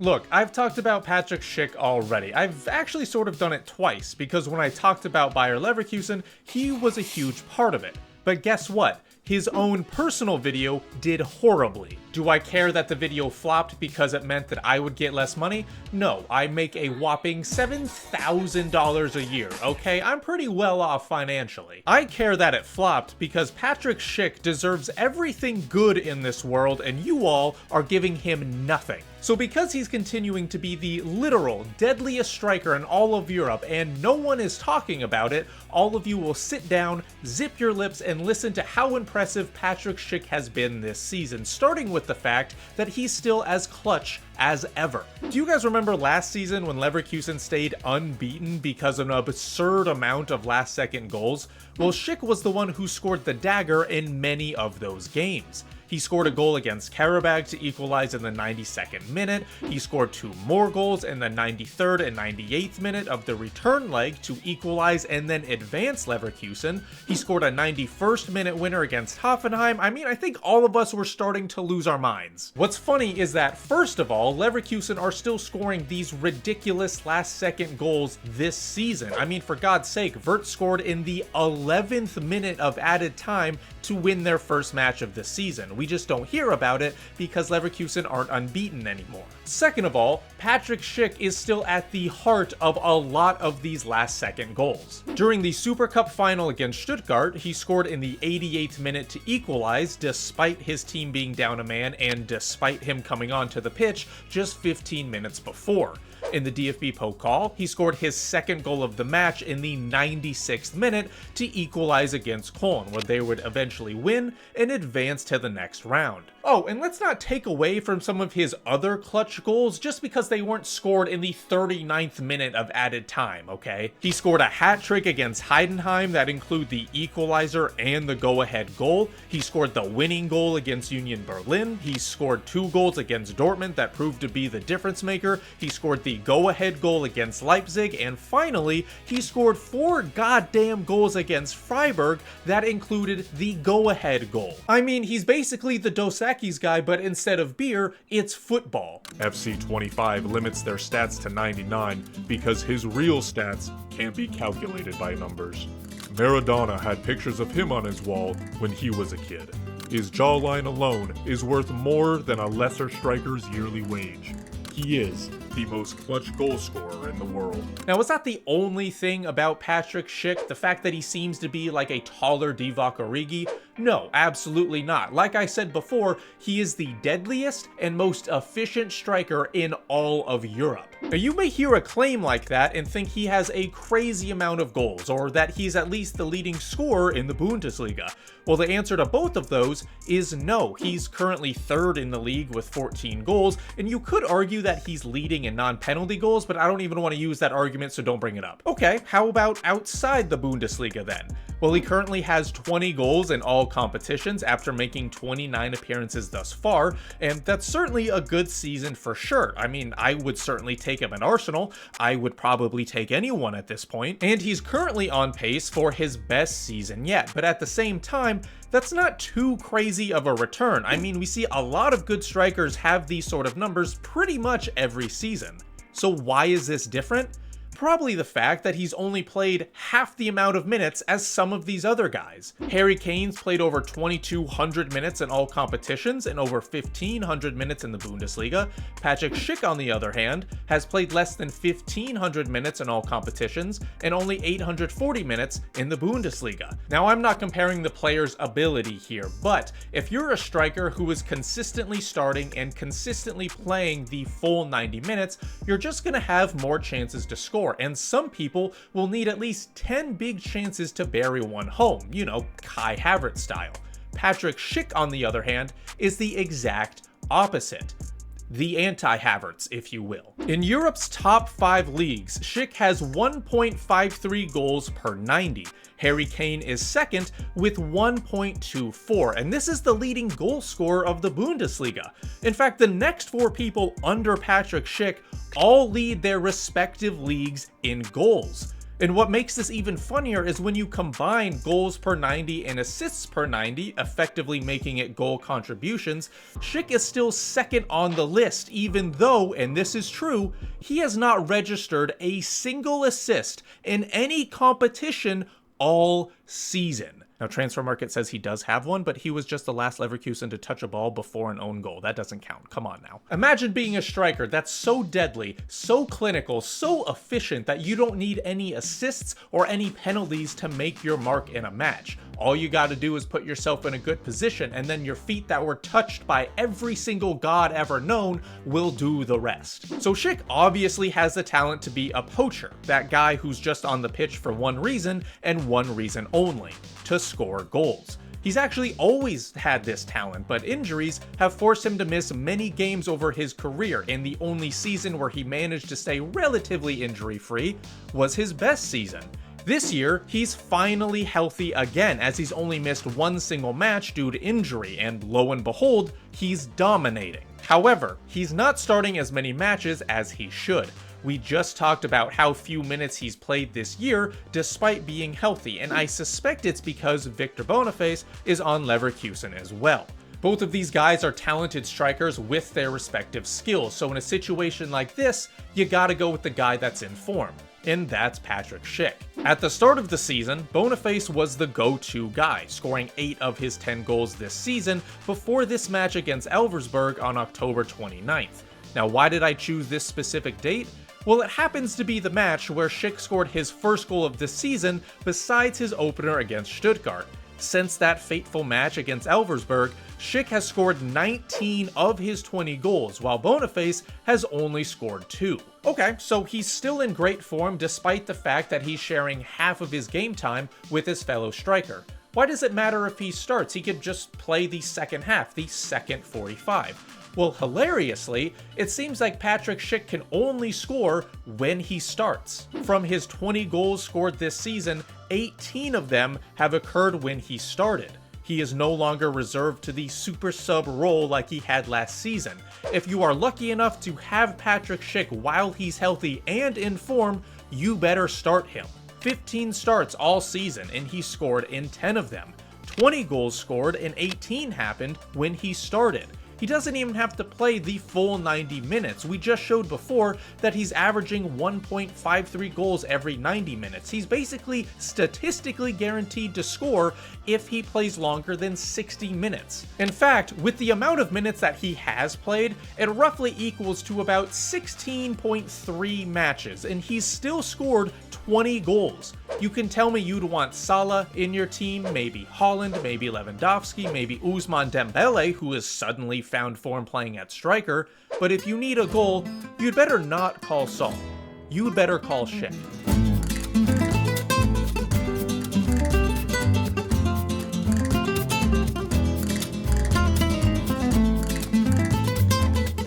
Look, I've talked about Patrik Schick already. I've actually sort of done it twice, because when I talked about Bayer Leverkusen, he was a huge part of it. But guess what? His own personal video did horribly. Do I care that the video flopped because it meant that I would get less money? No, I make a whopping $7,000 a year, okay? I'm pretty well off financially. I care that it flopped because Patrik Schick deserves everything good in this world and you all are giving him nothing. So because he's continuing to be the literal deadliest striker in all of Europe and no one is talking about it, all of you will sit down, zip your lips, and listen to how impressive Patrik Schick has been this season, starting with the fact that he's still as clutch as ever. Do you guys remember last season when Leverkusen stayed unbeaten because of an absurd amount of last-second goals? Well, Schick was the one who scored the dagger in many of those games. He scored a goal against Karabag to equalize in the 92nd minute. He scored 2 more goals in the 93rd and 98th minute of the return leg to equalize and then advance Leverkusen. He scored a 91st minute winner against Hoffenheim. I mean, I think all of us were starting to lose our minds. What's funny is that, first of all, Leverkusen are still scoring these ridiculous last-second goals this season. I mean, for God's sake, Wirtz scored in the 11th minute of added time to win their first match of the season. We just don't hear about it because Leverkusen aren't unbeaten anymore. Second of all, Patrik Schick is still at the heart of a lot of these last-second goals. During the Super Cup final against Stuttgart, he scored in the 88th minute to equalize despite his team being down a man and despite him coming onto the pitch just 15 minutes before. In the DFB Pokal, he scored his second goal of the match in the 96th minute to equalize against Cologne, where they would eventually win and advance to the next round. Oh, and let's not take away from some of his other clutch goals just because they weren't scored in the 39th minute of added time, okay? He scored a hat-trick against Heidenheim that included the equalizer and the go-ahead goal. He scored the winning goal against Union Berlin. He scored 2 goals against Dortmund that proved to be the difference maker. He scored the go-ahead goal against Leipzig, and finally, he scored 4 goddamn goals against Freiburg that included the go-ahead goal. I mean, he's basically the Dos Equis guy, but instead of beer, it's football. FC25 limits their stats to 99 because his real stats can't be calculated by numbers. Maradona had pictures of him on his wall when he was a kid. His jawline alone is worth more than a lesser striker's yearly wage. He is the most clutch goal scorer in the world. Now, is that the only thing about Patrik Schick? The fact that he seems to be like a taller Divock Origi? No, absolutely not. Like I said before, he is the deadliest and most efficient striker in all of Europe. Now, you may hear a claim like that and think he has a crazy amount of goals, or that he's at least the leading scorer in the Bundesliga. Well, the answer to both of those is no. He's currently 3rd in the league with 14 goals, and you could argue that he's leading in non-penalty goals, but I don't even want to use that argument, so don't bring it up. Okay, how about outside the Bundesliga then? Well, he currently has 20 goals in all competitions after making 29 appearances thus far, and that's certainly a good season for sure. I mean, I would certainly take him in Arsenal. I would probably take anyone at this point, and he's currently on pace for his best season yet, but at the same time, that's not too crazy of a return. I mean, we see a lot of good strikers have these sort of numbers pretty much every season. So why is this different? Probably the fact that he's only played half the amount of minutes as some of these other guys. Harry Kane's played over 2,200 minutes in all competitions and over 1,500 minutes in the Bundesliga. Patrik Schick, on the other hand, has played less than 1,500 minutes in all competitions and only 840 minutes in the Bundesliga. Now, I'm not comparing the player's ability here, but if you're a striker who is consistently starting and consistently playing the full 90 minutes, you're just going to have more chances to score. And some people will need at least 10 big chances to bury one home, you know, Kai Havertz style. Patrik Schick, on the other hand, is the exact opposite. The anti-Havertz, if you will. In Europe's top 5 leagues, Schick has 1.53 goals per 90. Harry Kane is second with 1.24, and this is the leading goal scorer of the Bundesliga. In fact, the next 4 people under Patrik Schick all lead their respective leagues in goals. And what makes this even funnier is when you combine goals per 90 and assists per 90, effectively making it goal contributions, Schick is still second on the list, even though, and this is true, he has not registered a single assist in any competition all season. Now, Transfer Market says he does have one, but he was just the last Leverkusen to touch a ball before an own goal. That doesn't count. Come on now. Imagine being a striker that's so deadly, so clinical, so efficient that you don't need any assists or any penalties to make your mark in a match. All you got to do is put yourself in a good position, and then your feet that were touched by every single god ever known will do the rest. So Schick obviously has the talent to be a poacher, that guy who's just on the pitch for one reason and one reason only: to score goals. He's actually always had this talent, but injuries have forced him to miss many games over his career, and the only season where he managed to stay relatively injury-free was his best season. This year, he's finally healthy again, as he's only missed one single match due to injury, and lo and behold, he's dominating. However, he's not starting as many matches as he should. We just talked about how few minutes he's played this year despite being healthy, and I suspect it's because Victor Boniface is on Leverkusen as well. Both of these guys are talented strikers with their respective skills, so in a situation like this, you gotta go with the guy that's in form. And that's Patrik Schick. At the start of the season, Boniface was the go-to guy, scoring 8 of his 10 goals this season before this match against Elversberg on October 29th. Now, why did I choose this specific date? Well, it happens to be the match where Schick scored his first goal of the season besides his opener against Stuttgart. Since that fateful match against Elversberg, Schick has scored 19 of his 20 goals, while Boniface has only scored 2. Okay, so he's still in great form despite the fact that he's sharing half of his game time with his fellow striker. Why does it matter if he starts? He could just play the second half, the second 45. Well, hilariously, it seems like Patrik Schick can only score when he starts. From his 20 goals scored this season, 18 of them have occurred when he started. He is no longer reserved to the super sub role like he had last season. If you are lucky enough to have Patrik Schick while he's healthy and in form, you better start him. 15 starts all season, and he scored in 10 of them. 20 goals scored and 18 happened when he started. He doesn't even have to play the full 90 minutes. We just showed before that he's averaging 1.53 goals every 90 minutes. He's basically statistically guaranteed to score if he plays longer than 60 minutes. In fact, with the amount of minutes that he has played, it roughly equals to about 16.3 matches, and he's still scored 20 goals. You can tell me you'd want Salah in your team, maybe Haaland, maybe Lewandowski, maybe Ousmane Dembele, who has suddenly found form playing at striker, but if you need a goal, you'd better not call Saul. You'd better call Schick.